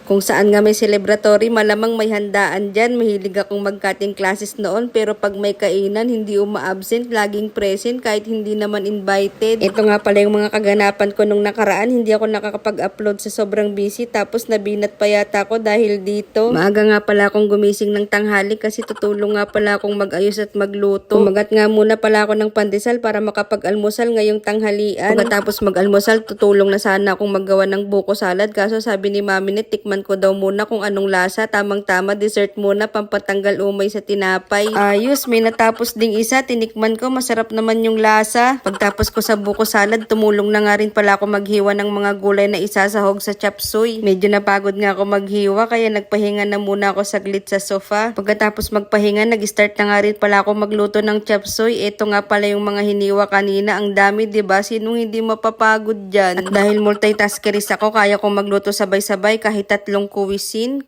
Kung saan nga may celebratory, malamang may handaan dyan. Mahilig akong mag-cutting classes noon, pero pag may kainan, hindi uma-absent, laging present kahit hindi naman invited. Ito nga pala yung mga kaganapan ko nung nakaraan. Hindi ako nakakapag-upload sa sobrang busy, tapos nabinat pa yata ako dahil dito. Maaga nga pala akong gumising ng tanghali kasi tutulong nga pala akong mag-ayos at magluto. Kumagat nga muna pala ako ng pandesal para makapag-almusal ngayong tanghalian. Pagkatapos mag-almusal, tutulong na sana akong maggawa ng buko salad, kaso sabi ni Mami Net, tikman ko daw muna kung anong lasa. Tamang-tama, dessert muna, pampatanggal umay sa tinapay. Ayos, may natapos ding isa. Tinikman ko, masarap naman yung lasa. Pagtapos ko sa buko salad, tumulong na nga rin pala ako maghiwa ng mga gulay na isasahog sa chop suey. Medyo napagod nga ako maghiwa, kaya nagpahinga na muna ako saglit sa sofa. Pagkatapos magpahinga, nag-start na nga rin pala ako magluto ng chop suey. Ito nga pala yung mga hiniwa kanina. Ang dami, diba? Sinong hindi mapapagod dyan? At dahil multitaskeris ako, kaya kong magluto sabay-sabay kahit tatlong kusine.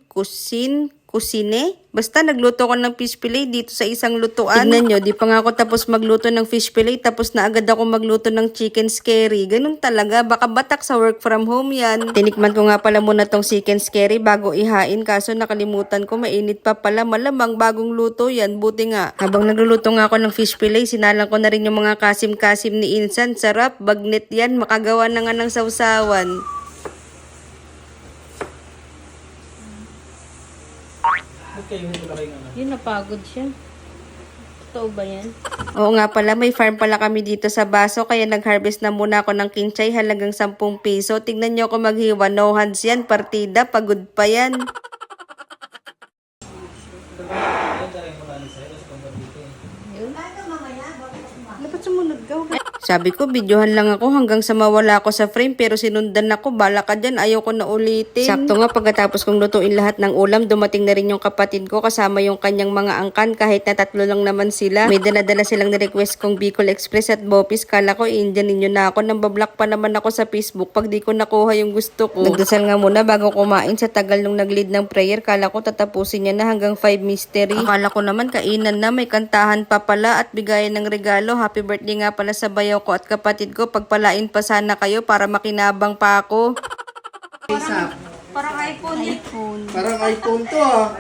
Basta nagluto ko ng fish fillet dito sa isang lutuan. Tignan nyo, di pa nga ako tapos magluto ng fish fillet, tapos na agad ako magluto ng chicken scary. Ganun talaga, baka batak sa work from home yan. Tinikman ko nga pala muna tong chicken scary bago ihain, kaso nakalimutan ko, mainit pa pala. Malamang bagong luto yan, buti nga. Habang nagluluto nga ako ng fish fillet, sinalang ko na rin yung mga kasim-kasim ni Insan. Sarap, bagnet yan, makagawa na nga ng sausawan. Yun, napagod siya. Totoo ba yan? Oo nga pala, may farm pala kami dito sa Baso, kaya nag-harvest na muna ako ng kinchay, halagang 10 piso. Tignan nyo ako maghiwa, no hands yan, partida, pagod pa yan. Dapat sumunod ka. Sabi ko, videohan lang ako hanggang sa mawala ako sa frame, pero sinundan ako, bala ka dyan, ayaw ko na ulitin. Sakto nga, pagkatapos kong lutuin lahat ng ulam, dumating na rin yung kapatid ko kasama yung kanyang mga angkan, kahit na 3 lang naman sila. May dala-dala silang ni-request kong Bicol Express at Bopis. Kala ko, i-Indian ninyo na ako, nang bablock pa naman ako sa Facebook pag di ko nakuha yung gusto ko. Nagdasal nga muna bago kumain. Sa tagal nung nag-lead ng prayer, kala ko tatapusin niya na hanggang 5 mystery. Akala ko naman kainan na, may kantahan pa pala at bigayan ng regalo. Happy birthday nga pala sa bayaw ko at kapatid ko. Pagpalain pa sana kayo para makinabang pa ako. Parang iPhone. Parang iPhone to ah.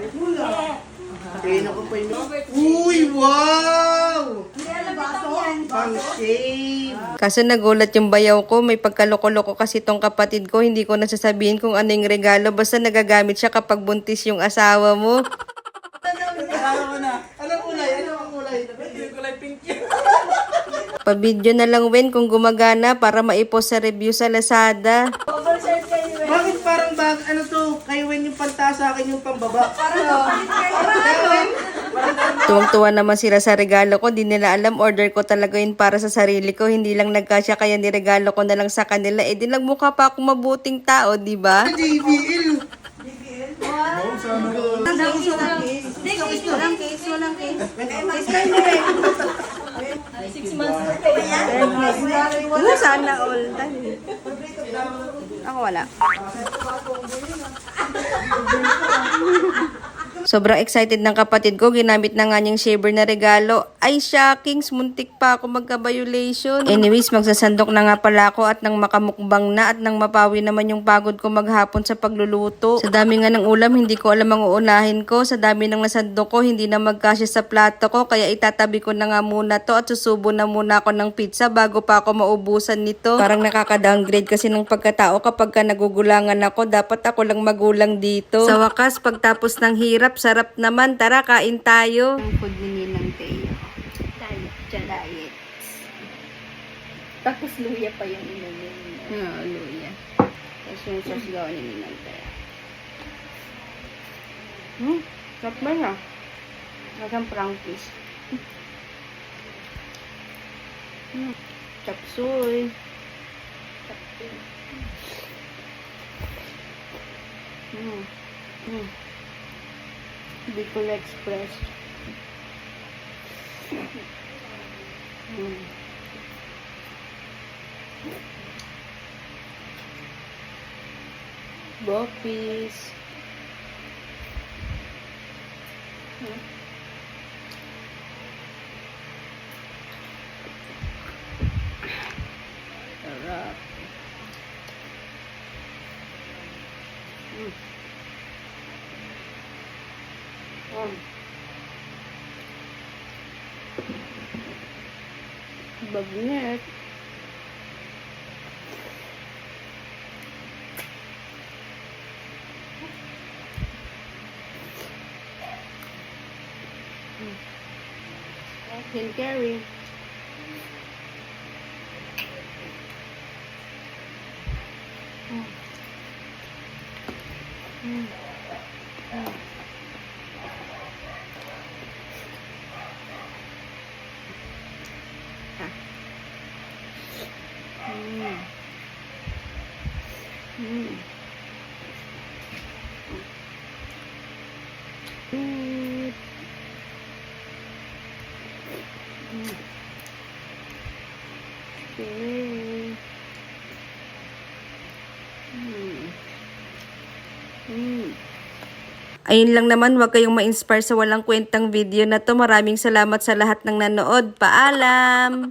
Kaya ko pa yun. Uy, wow! Ang shave. Kaso nagulat yung bayaw ko. May pagkaloko-loko kasi tong kapatid ko. Hindi ko nasasabihin kung ano yung regalo. Basta nagagamit siya kapag buntis yung asawa mo. Alam mo na. Anong kulay? Anong kulay? Kulay pink yun. Pa-video na lang, Wen, kung gumagana para maipost sa review sa Lazada. Bakit parang ano to? Kay Wen yung panta sa akin yung pambaba. Tuwang-tuwa naman sila sa regalo ko. Di nila alam, order ko talaga yun para sa sarili ko. Hindi lang nagkasya, kaya niregalo ko na lang sa kanila. Eh, di nagmukha pa akong mabuting tao, di ba? JBL. Walang case. 6 months na kayo. Sana all. Ako wala. Sobrang excited ng kapatid ko. Ginamit na nga niyang shaver na regalo. Ay, shockings. Muntik pa ako magka-violation. Anyways, magsasandok na nga pala ako at nang makamukbang na at nang mapawi naman yung pagod ko maghapon sa pagluluto. Sa dami nga ng ulam, hindi ko alam ang uunahin ko. Sa dami ng nasandok ko, hindi na magkasya sa plato ko. Kaya itatabi ko na nga muna to at susubo na muna ako ng pizza bago pa ako maubusan nito. Parang nakaka-downgrade kasi ng pagkatao kapag ka nagugulangan ako. Dapat ako lang magulang dito. Sa wakas, pagtapos ng hirap, sarap naman. Tara, kain tayo. Ang food ni Ninang Teo. Diet. Tapos luya pa yung inumin. Luya. Tapos yung sauce gawa ni Ninang Teo. Sarap ba na? Nasang prangkis. Chapsuy. Bicol Express. Bopis. Sarap. Bagnet. Can carry. Ayun lang naman, huwag kayong ma-inspire sa walang kwentang video na to. Maraming salamat sa lahat ng nanood. Paalam!